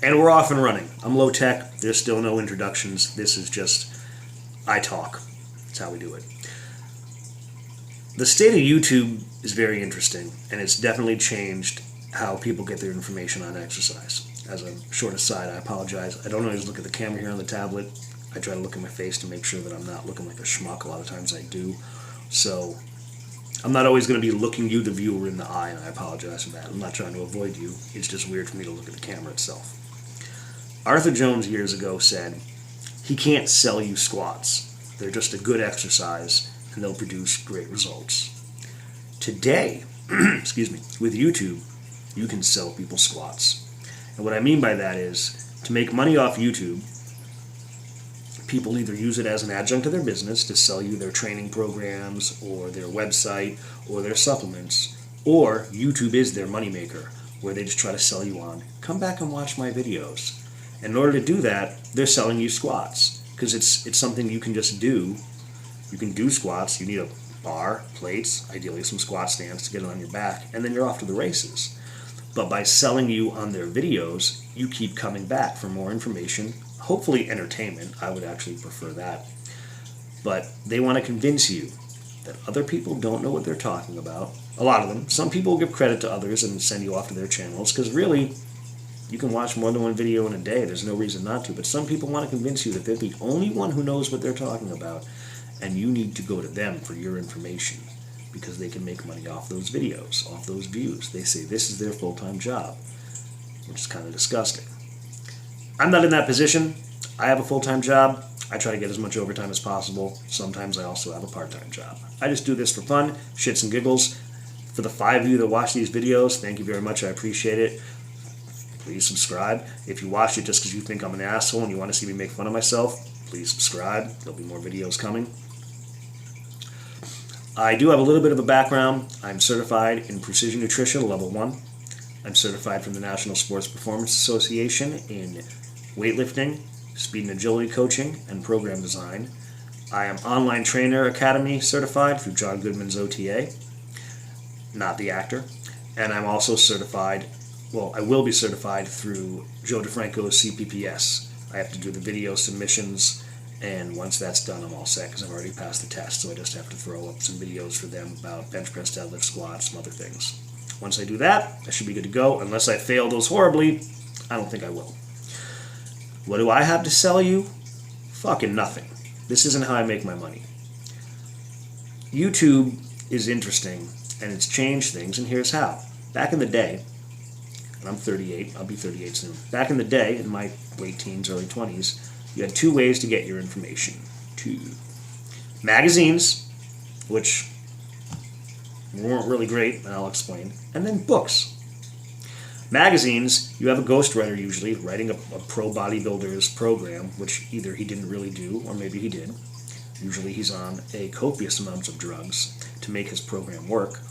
And we're off and running. I'm low tech. There's still no introductions. This is just, I talk. That's how we do it. The state of YouTube is very interesting, and it's definitely changed how people get their information on exercise. As a short aside, I apologize. I don't always look at the camera here on the tablet. I try to look at my face to make sure that I'm not looking like a schmuck. A lot of times I do. So I'm not always going to be looking you, the viewer, in the eye, and I apologize for that. I'm not trying to avoid you. It's just weird for me to look at the camera itself. Arthur Jones years ago said, he can't sell you squats. They're just a good exercise, and they'll produce great results. Today, excuse me, with YouTube, you can sell people squats. And what I mean by that is, to make money off YouTube, people either use it as an adjunct to their business to sell you their training programs or their website or their supplements, or YouTube is their moneymaker, where they just try to sell you on, come back and watch my videos. And in order to do that, they're selling you squats, because it's something you can just do. You can do squats. You need a bar, plates, ideally some squat stands to get it on your back, and then you're off to the races. But by selling you on their videos, you keep coming back for more information, hopefully entertainment. I would actually prefer that. But they want to convince you that other people don't know what they're talking about. A lot of them. Some people will give credit to others and send you off to their channels, because really, you can watch more than one video in a day. There's no reason not to. But some people want to convince you that they're the only one who knows what they're talking about, and you need to go to them for your information, because they can make money off those videos, off those views. They say this is their full-time job, which is kind of disgusting. I'm not in that position. I have a full-time job. I try to get as much overtime as possible. Sometimes I also have a part-time job. I just do this for fun, shits and giggles. For the 5 of you that watch these videos, thank you very much. I appreciate it. Please subscribe. If you watch it just because you think I'm an asshole and you want to see me make fun of myself, please subscribe. There'll be more videos coming. I do have a little bit of a background. I'm certified in Precision Nutrition, Level 1. I'm certified from the National Sports Performance Association in weightlifting, speed and agility coaching, and program design. I am Online Trainer Academy certified through John Goodman's OTA, not the actor. And I'm also certified, well, I will be certified through Joe DeFranco's CPPS. I have to do the video submissions, and once that's done, I'm all set because I've already passed the test, so I just have to throw up some videos for them about bench press, deadlift, squats, some other things. Once I do that, I should be good to go. Unless I fail those horribly, I don't think I will. What do I have to sell you? Fucking nothing. This isn't how I make my money. YouTube is interesting, and it's changed things, and here's how. Back in the day, and I'm 38, I'll be 38 soon. Back in the day, in my late teens, early 20s, you had 2 ways to get your information. 2. Magazines, which weren't really great, and I'll explain, and then books. Magazines, you have a ghostwriter usually writing a pro bodybuilder's program, which either he didn't really do or maybe he did. Usually he's on a copious amounts of drugs to make his program work.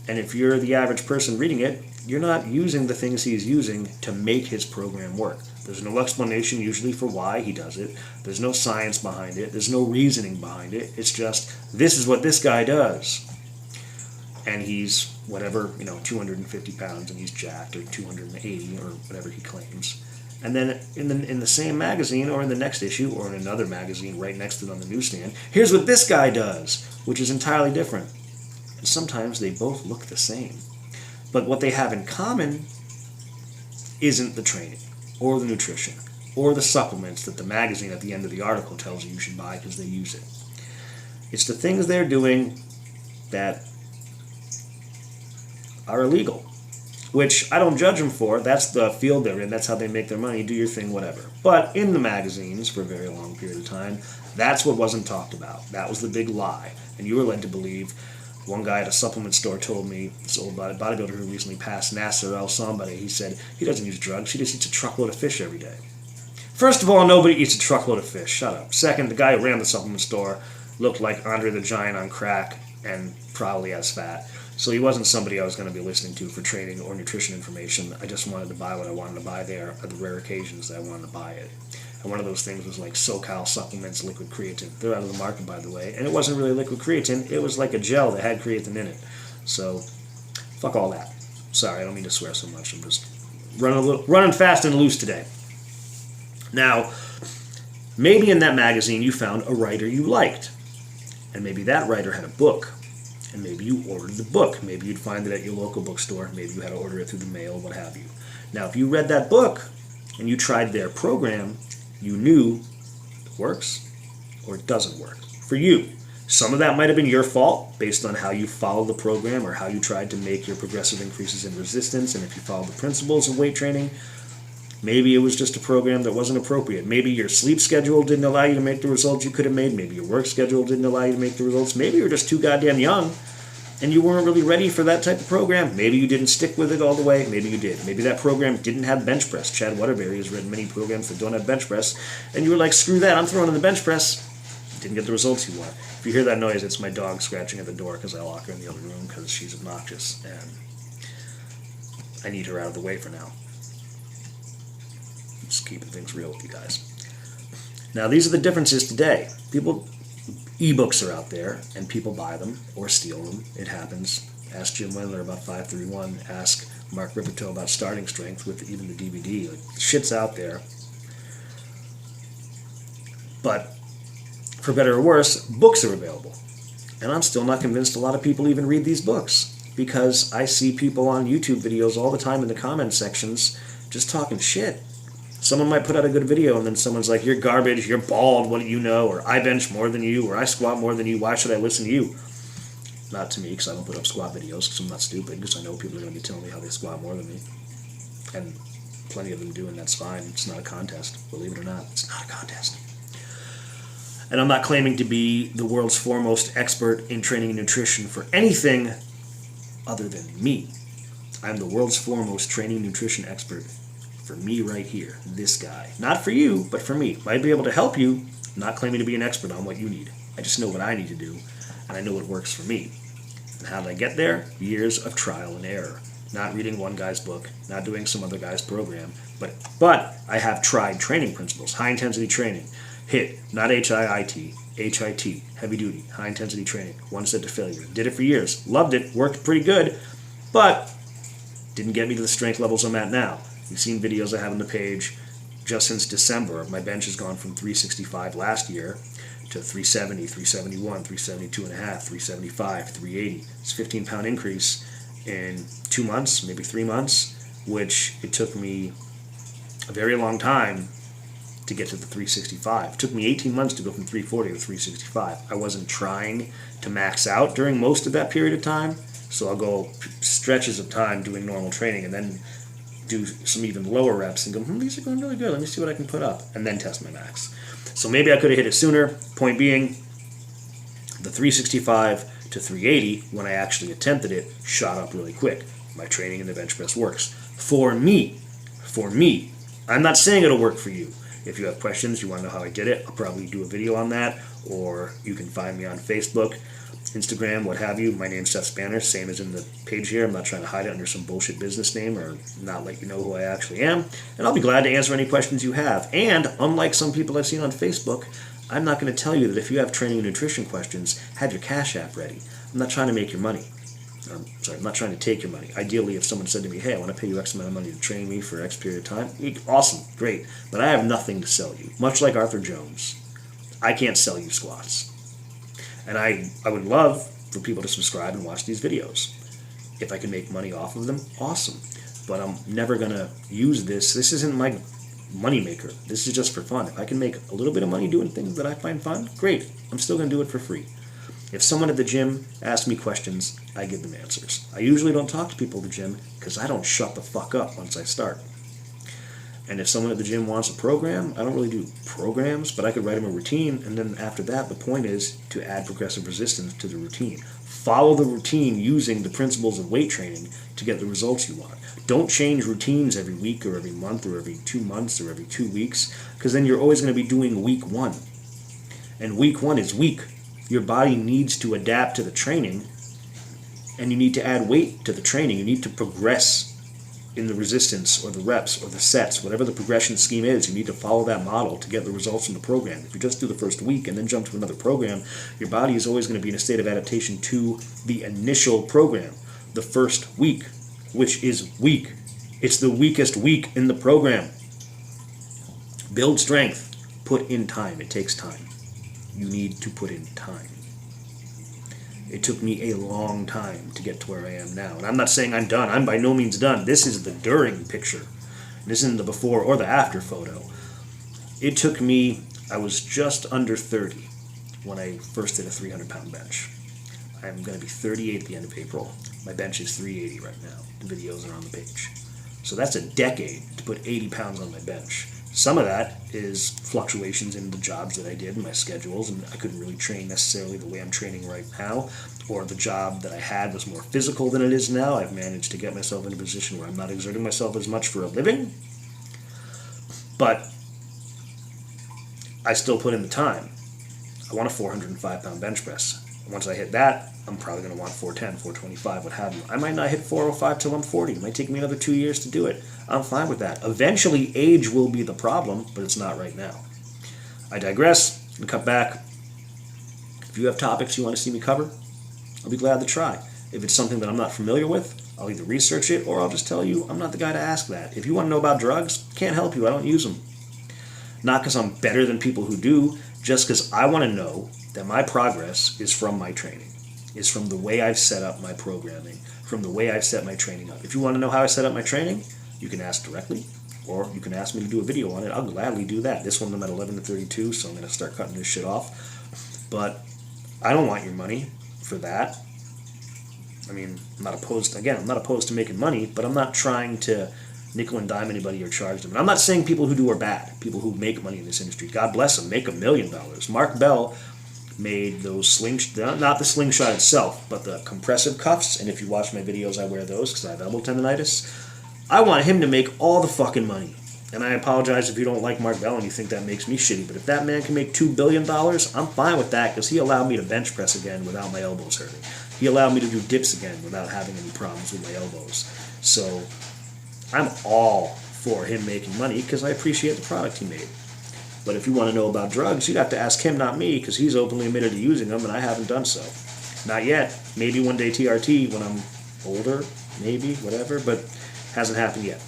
And if you're the average person reading it, you're not using the things he's using to make his program work. There's no explanation usually for why he does it. There's no science behind it. There's no reasoning behind it. It's just, this is what this guy does. And he's whatever, 250 pounds, and he's jacked, or 280, or whatever he claims. And then in the same magazine, or in the next issue, or in another magazine right next to it on the newsstand, here's what this guy does, which is entirely different. And sometimes they both look the same. But what they have in common isn't the training, or the nutrition, or the supplements that the magazine at the end of the article tells you should buy because they use it. It's the things they're doing that are illegal, which I don't judge them for. That's the field they're in. That's how they make their money. Do your thing, whatever. But in the magazines for a very long period of time, that's what wasn't talked about. That was the big lie. And you were led to believe. One guy at a supplement store told me, this old bodybuilder who recently passed, Nasser El Somebody, he said he doesn't use drugs. He just eats a truckload of fish every day. First of all, nobody eats a truckload of fish. Shut up. Second, the guy who ran the supplement store looked like Andre the Giant on crack and probably as fat. So he wasn't somebody I was going to be listening to for training or nutrition information. I just wanted to buy what I wanted to buy there at the rare occasions that I wanted to buy it. And one of those things was like SoCal Supplements liquid creatine. They're out of the market, by the way. And it wasn't really liquid creatine. It was like a gel that had creatine in it. So, fuck all that. Sorry, I don't mean to swear so much. I'm just running fast and loose today. Now, maybe in that magazine you found a writer you liked, and maybe that writer had a book, and maybe you ordered the book. Maybe you'd find it at your local bookstore. Maybe you had to order it through the mail, what have you. Now, if you read that book and you tried their program, you knew it works or it doesn't work for you. Some of that might have been your fault based on how you followed the program or how you tried to make your progressive increases in resistance, and if you followed the principles of weight training. Maybe it was just a program that wasn't appropriate. Maybe your sleep schedule didn't allow you to make the results you could have made. Maybe your work schedule didn't allow you to make the results. Maybe you were just too goddamn young and you weren't really ready for that type of program. Maybe you didn't stick with it all the way. Maybe you did. Maybe that program didn't have bench press. Chad Waterbury has written many programs that don't have bench press, and you were like, screw that, I'm throwing in the bench press. Didn't get the results you want. If you hear that noise, it's my dog scratching at the door because I lock her in the other room because she's obnoxious, and I need her out of the way for now. Just keeping things real with you guys. Now, these are the differences today. Ebooks are out there, and people buy them or steal them. It happens. Ask Jim Wendler about 531. Ask Mark Ripperto about starting strength with even the DVD. Like, the shit's out there. But for better or worse, books are available. And I'm still not convinced a lot of people even read these books, because I see people on YouTube videos all the time in the comment sections just talking shit. Someone might put out a good video and then someone's like, you're garbage, you're bald, what do you know? Or I bench more than you, or I squat more than you, why should I listen to you? Not to me, because I don't put up squat videos, because I'm not stupid, because I know people are going to be telling me how they squat more than me. And plenty of them do, and that's fine. It's not a contest. Believe it or not, it's not a contest. And I'm not claiming to be the world's foremost expert in training and nutrition for anything other than me. I'm the world's foremost training and nutrition expert for me right here, this guy. Not for you, but for me. Might be able to help you, not claiming to be an expert on what you need. I just know what I need to do, and I know what works for me. And how did I get there? Years of trial and error. Not reading one guy's book, not doing some other guy's program, but I have tried training principles, high-intensity training, HIIT, not HIIT, HIT, heavy duty, high-intensity training, one set to failure. Did it for years, loved it, worked pretty good, but didn't get me to the strength levels I'm at now. You've seen videos I have on the page just since December. My bench has gone from 365 last year to 370, 371, 372 and a half, 375, 380. It's a 15-pound increase in 2 months, maybe 3 months, which it took me a very long time to get to the 365. It took me 18 months to go from 340 to 365. I wasn't trying to max out during most of that period of time, so I'll go stretches of time doing normal training and then do some even lower reps and go, these are going really good, let me see what I can put up, and then test my max. So maybe I could have hit it sooner. Point being, the 365 to 380, when I actually attempted it, shot up really quick. My training in the bench press works. For me, I'm not saying it'll work for you. If you have questions, you want to know how I did it, I'll probably do a video on that, or you can find me on Facebook, Instagram, what have you. My name's Seth Spanner, same as in the page here. I'm not trying to hide it under some bullshit business name or not let you know who I actually am. And I'll be glad to answer any questions you have. And unlike some people I've seen on Facebook, I'm not going to tell you that if you have training and nutrition questions, have your Cash App ready. I'm not trying to make your money. I'm not trying to take your money. Ideally, if someone said to me, hey, I want to pay you X amount of money to train me for X period of time, awesome, great. But I have nothing to sell you. Much like Arthur Jones, I can't sell you squats. And I would love for people to subscribe and watch these videos. If I can make money off of them, awesome. But I'm never going to use this. This isn't my money maker. This is just for fun. If I can make a little bit of money doing things that I find fun, great. I'm still going to do it for free. If someone at the gym asks me questions, I give them answers. I usually don't talk to people at the gym because I don't shut the fuck up once I start. And if someone at the gym wants a program, I don't really do programs, but I could write them a routine, and then after that, the point is to add progressive resistance to the routine. Follow the routine using the principles of weight training to get the results you want. Don't change routines every week or every month or every 2 months or every 2 weeks, because then you're always going to be doing week 1. And week 1 is weak. Your body needs to adapt to the training, and you need to add weight to the training. You need to progress in the resistance or the reps or the sets, whatever the progression scheme is. You need to follow that model to get the results in the program. If you just do the first week and then jump to another program, your body is always going to be in a state of adaptation to the initial program, the first week, which is weak. It's the weakest week in the program. Build strength. Put in time. It takes time. You need to put in time. It took me a long time to get to where I am now. And I'm not saying I'm done. I'm by no means done. This is the during picture. This isn't the before or the after photo. It took me, I was just under 30 when I first did a 300-pound bench. I'm going to be 38 at the end of April. My bench is 380 right now. The videos are on the page. So that's a decade to put 80 pounds on my bench. Some of that is fluctuations in the jobs that I did and my schedules, and I couldn't really train necessarily the way I'm training right now, or the job that I had was more physical than it is now. I've managed to get myself in a position where I'm not exerting myself as much for a living, but I still put in the time. I want a 405-pound bench press. Once I hit that, I'm probably going to want 410, 425, what have you. I might not hit 405 till I'm 40. It might take me another 2 years to do it. I'm fine with that. Eventually, age will be the problem, but it's not right now. I digress and cut back. If you have topics you want to see me cover, I'll be glad to try. If it's something that I'm not familiar with, I'll either research it or I'll just tell you I'm not the guy to ask that. If you want to know about drugs, can't help you. I don't use them. Not because I'm better than people who do, just because I want to know that my progress is from my training, is from the way I've set up my programming, from the way I've set my training up. If you want to know how I set up my training, you can ask directly, or you can ask me to do a video on it. I'll gladly do that. This one I'm at 11 to 32, so I'm going to start cutting this shit off. But I don't want your money for that. I mean, I'm not opposed to making money, but I'm not trying to nickel and dime anybody or charge them. And I'm not saying people who do are bad, people who make money in this industry. God bless them, make $1 million. Mark Bell made those not the slingshot itself, but the compressive cuffs. And if you watch my videos, I wear those because I have elbow tendonitis. I want him to make all the fucking money. And I apologize if you don't like Mark Bell and you think that makes me shitty, but if that man can make $2 billion, I'm fine with that because he allowed me to bench press again without my elbows hurting. He allowed me to do dips again without having any problems with my elbows. So I'm all for him making money because I appreciate the product he made. But if you want to know about drugs, you'd have to ask him, not me, because he's openly admitted to using them, and I haven't done so. Not yet. Maybe one day TRT when I'm older, maybe, whatever, but hasn't happened yet.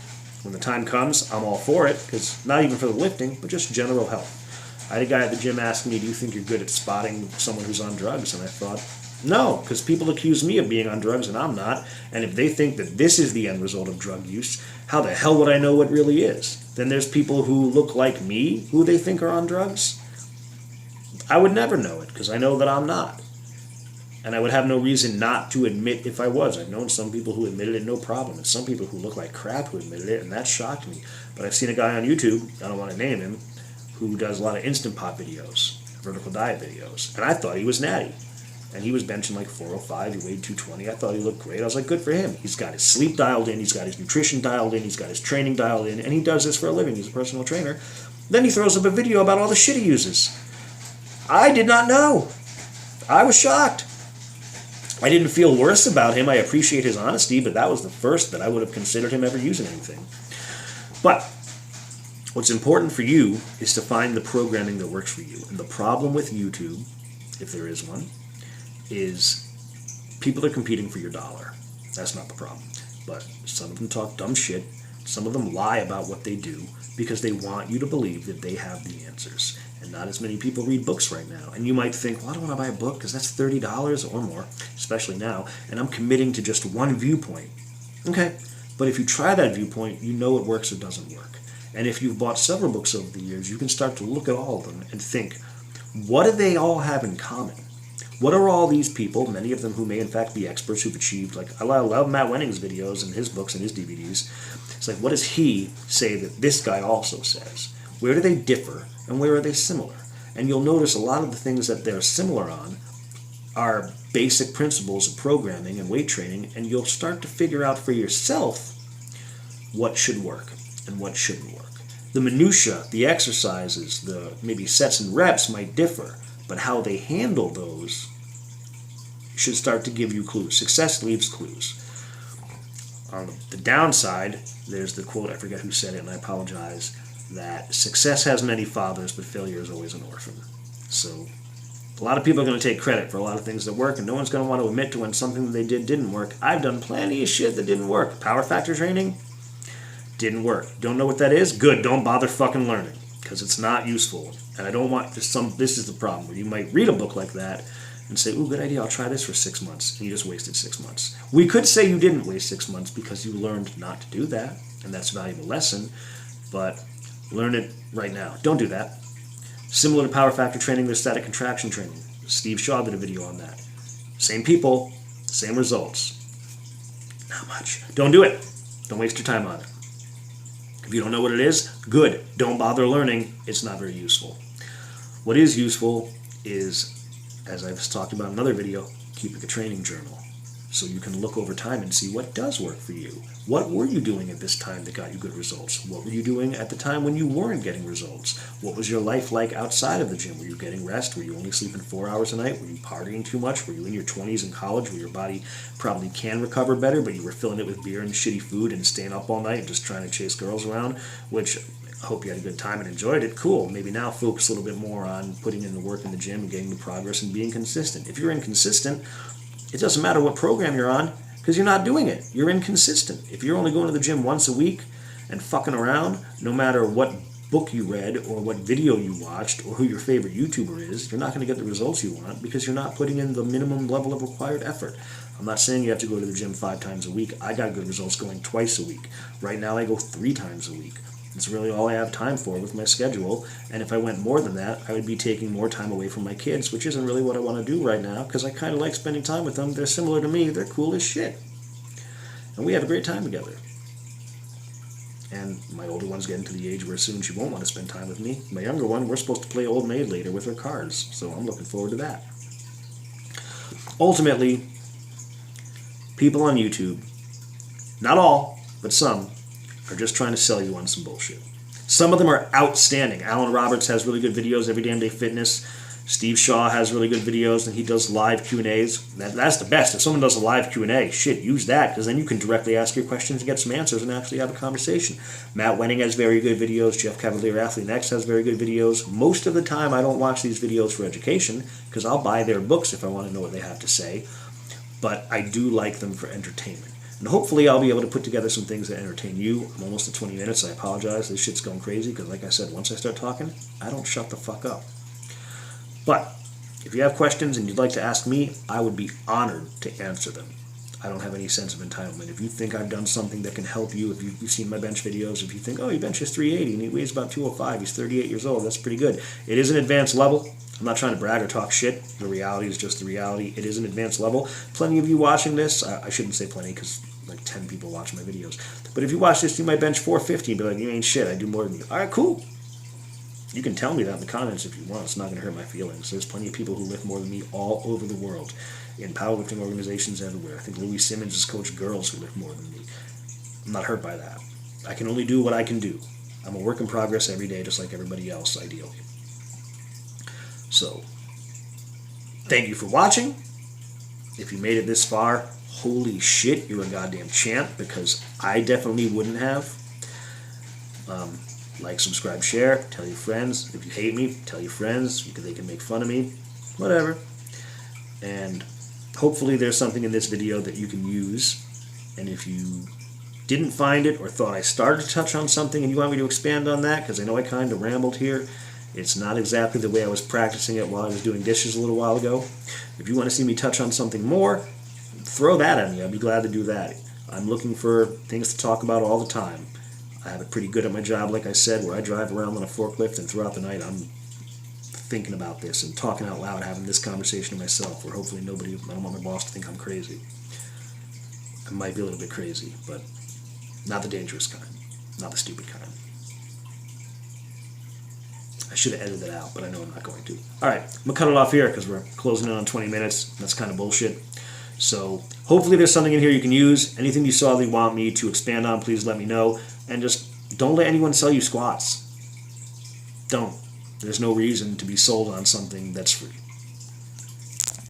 When the time comes, I'm all for it, because not even for the lifting, but just general health. I had a guy at the gym asking me, do you think you're good at spotting someone who's on drugs? And I thought, no, because people accuse me of being on drugs and I'm not, and if they think that this is the end result of drug use, how the hell would I know what really is? Then there's people who look like me who they think are on drugs. I would never know it because I know that I'm not. And I would have no reason not to admit if I was. I've known some people who admitted it, no problem. And some people who look like crap who admitted it, and that shocked me. But I've seen a guy on YouTube, I don't want to name him, who does a lot of Instant Pot videos, vertical diet videos. And I thought he was natty. And he was benching like 405, he weighed 220. I thought he looked great. I was like, good for him. He's got his sleep dialed in, he's got his nutrition dialed in, he's got his training dialed in, and he does this for a living. He's a personal trainer. Then he throws up a video about all the shit he uses. I did not know. I was shocked. I didn't feel worse about him. I appreciate his honesty, but that was the first that I would have considered him ever using anything. But what's important for you is to find the programming that works for you. And the problem with YouTube, if there is one, is people are competing for your dollar. That's not the problem. But some of them talk dumb shit. Some of them lie about what they do because they want you to believe that they have the answers. And not as many people read books right now. And you might think, well, I don't want to buy a book because that's $30 or more, especially now, and I'm committing to just one viewpoint. Okay, but if you try that viewpoint, you know it works or doesn't work. And if you've bought several books over the years, you can start to look at all of them and think, what do they all have in common? What are all these people, many of them who may in fact be experts who've achieved, like I love Matt Wenning's videos and his books and his DVDs. It's like, what does he say that this guy also says? Where do they differ and where are they similar? And you'll notice a lot of the things that they're similar on are basic principles of programming and weight training, and you'll start to figure out for yourself what should work and what shouldn't work. The minutia, the exercises, the maybe sets and reps might differ, but how they handle those should start to give you clues. Success leaves clues. On the downside, there's the quote, I forget who said it, and I apologize, that success has many fathers, but failure is always an orphan. So a lot of people are going to take credit for a lot of things that work, and no one's going to want to admit to when something that they did didn't work. I've done plenty of shit that didn't work. Power factor training didn't work. Don't know what that is? Good, don't bother fucking learning. because it's not useful. And I don't want this is the problem, where you might read a book like that and say, ooh, good idea, I'll try this for 6 months, and you just wasted 6 months. We could say you didn't waste 6 months because you learned not to do that, and that's a valuable lesson, but learn it right now. Don't do that. Similar to power factor training, there's static contraction training. Steve Shaw did a video on that. Same people, same results. Not much. Don't do it. Don't waste your time on it. If you don't know what it is, good. Don't bother learning. It's not very useful. What is useful is, as I've talked about in another video, keeping a training journal. So you can look over time and see what does work for you. What were you doing at this time that got you good results? What were you doing at the time when you weren't getting results? What was your life like outside of the gym? Were you getting rest? Were you only sleeping 4 hours a night? Were you partying too much? Were you in your 20s in college where your body probably can recover better, but you were filling it with beer and shitty food and staying up all night and just trying to chase girls around? Which, I hope you had a good time and enjoyed it. Cool. Maybe now focus a little bit more on putting in the work in the gym and getting the progress and being consistent. If you're inconsistent, it doesn't matter what program you're on, because you're not doing it. You're inconsistent. If you're only going to the gym once a week and fucking around, no matter what book you read or what video you watched or who your favorite YouTuber is, you're not going to get the results you want because you're not putting in the minimum level of required effort. I'm not saying you have to go to the gym 5 times a week. I got good results going twice a week. Right now I go 3 times a week. It's really all I have time for with my schedule, and if I went more than that, I would be taking more time away from my kids, which isn't really what I want to do right now, because I kind of like spending time with them. They're similar to me. They're cool as shit. And we have a great time together. And my older one's getting to the age where soon she won't want to spend time with me. My younger one, we're supposed to play Old Maid later with her cards, so I'm looking forward to that. Ultimately, people on YouTube, not all, but some, are just trying to sell you on some bullshit. Some of them are outstanding. Alan Roberts has really good videos, Every Damn Day Fitness. Steve Shaw has really good videos, and he does live Q&As. That's the best. If someone does a live Q&A, shit, use that, because then you can directly ask your questions and get some answers and actually have a conversation. Matt Wenning has very good videos. Jeff Cavalier, Athlete Next, has very good videos. Most of the time, I don't watch these videos for education, because I'll buy their books if I want to know what they have to say. But I do like them for entertainment. And hopefully I'll be able to put together some things that entertain you. I'm almost at 20 minutes. I apologize. This shit's going crazy because, like I said, once I start talking, I don't shut the fuck up. But if you have questions and you'd like to ask me, I would be honored to answer them. I don't have any sense of entitlement. If you think I've done something that can help you, if you've seen my bench videos, if you think, oh, he benches 380 and he weighs about 205, he's 38 years old, that's pretty good. It is an advanced level. I'm not trying to brag or talk shit. The reality is just the reality. It is an advanced level. Plenty of you watching this, I shouldn't say plenty because like 10 people watch my videos. But if you watch this, you might bench 450 and be like, you ain't shit, I do more than you. All right, cool. You can tell me that in the comments if you want. It's not going to hurt my feelings. There's plenty of people who lift more than me all over the world in powerlifting organizations everywhere. I think Louis Simmons has coached girls who lift more than me. I'm not hurt by that. I can only do what I can do. I'm a work in progress every day, just like everybody else, ideally. So, thank you for watching. If you made it this far, holy shit, you're a goddamn champ, because I definitely wouldn't have. Like, subscribe, share, tell your friends. If you hate me, tell your friends, because they can make fun of me. Whatever. And hopefully there's something in this video that you can use. And if you didn't find it or thought I started to touch on something and you want me to expand on that, because I know I kind of rambled here, it's not exactly the way I was practicing it while I was doing dishes a little while ago. If you want to see me touch on something more, throw that at me. I'd be glad to do that. I'm looking for things to talk about all the time. I have it pretty good at my job, like I said, where I drive around on a forklift, and throughout the night I'm thinking about this and talking out loud, having this conversation to myself, where hopefully I don't want my boss to think I'm crazy. I might be a little bit crazy, but not the dangerous kind, not the stupid kind. I should have edited that out, but I know I'm not going to. Alright, I'm going to cut it off here because we're closing in on 20 minutes. That's kind of bullshit. So hopefully there's something in here you can use. Anything you saw that you want me to expand on, please let me know. And just don't let anyone sell you squats. Don't. There's no reason to be sold on something that's free.